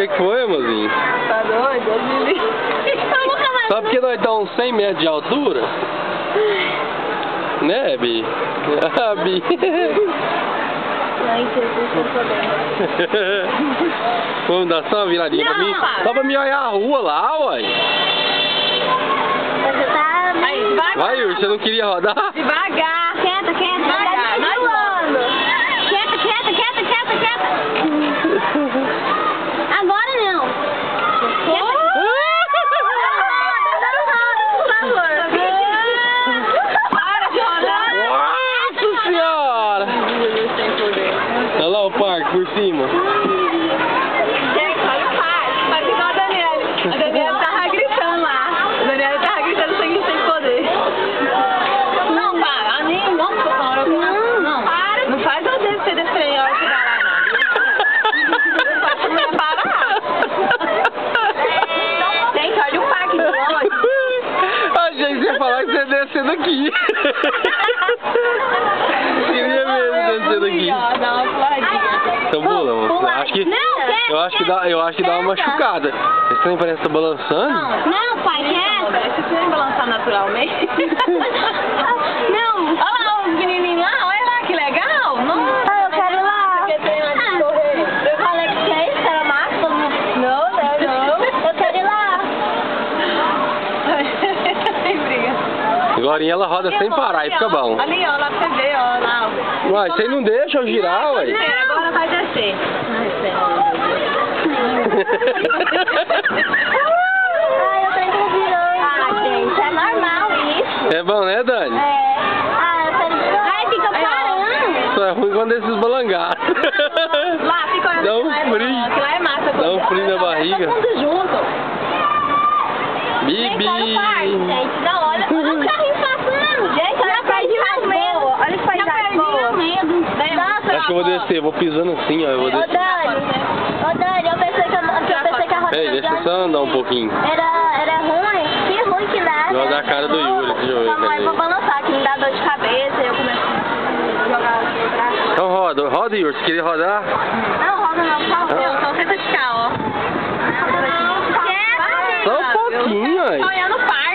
que foi, amorzinho? Tá doido? Deus me livre. Só porque nós estamos uns 100 metros de altura? Né, Bi? Ah, Bi. Ai, Jesus, tô podendo. Vamos dar só uma viradinha pra mim? Só pra me olhar a rua lá, uai. Você tá... Aí, devagar. Vai, Yuri, você não queria rodar? Devagar. Quieta, quieta. Devagar, nós voando. Quieta, quieta, quieta, quieta, quieta. Agora não. Quieta. Por favor. Para de rodar. Nossa senhora! Olha lá o parque por cima. Gente, olha o pai. Faz igual a Daniela. A Daniela tava gritando lá. A Daniela tava gritando sem poder. Não, para. A nem não, por favor. Não, para. Não faz eu descer desse trem a hora que chegar lá, não. Não vai parar. Gente, olha o parque de longe. Achei que você ia falar que você ia descer daqui. Queria mesmo descer daqui. Dá uma puladinha. Então pulamos. Eu acho que dá uma machucada. Esse trem parece que tá balançando. Não, pai, quieta. Esse trem balançar naturalmente. Não. Olha lá os menininhos lá, olha lá que legal. Nossa, Eu quero ir lá. Eu falei que vocês era massa. Não. Eu quero ir lá. Sem briga. Agora ela roda sem parar e fica bom. Ali, ó, lá pra você ver, ó, lá. Uai, você não deixa eu girar, uai. Agora vai descer. Ai, eu tenho que vir. Ah, gente, é normal isso. É bom, né, Dani? É. Ah, eu tenho que... Ai, fica parando. Só é ruim quando esses balangados. Lá, fica olhando. Dá um frio. Que lá é massa. Dá um frio na barriga. Todo mundo junto. Bibi. Gente, não, olha o carrinho passando. Gente, olha pra de medo. Olha os paisagens boas. Nossa, Acho que eu vou descer, vou pisando assim, ó. Eu vou Ô, descer. Dani, eu pensei que a roda Ei, deixa eu só andar um pouquinho. era ruim. Que ruim que nada. Vou dar a cara do Yuri, deixa eu ver. Mamãe, vou balançar, que me dá dor de cabeça. Eu começo a jogar os braços. Então roda, Yuri. Se queria rodar? Não, roda não, por favor. Só tenta ficar, ó. Só um pouquinho, aí. Olhando o pai.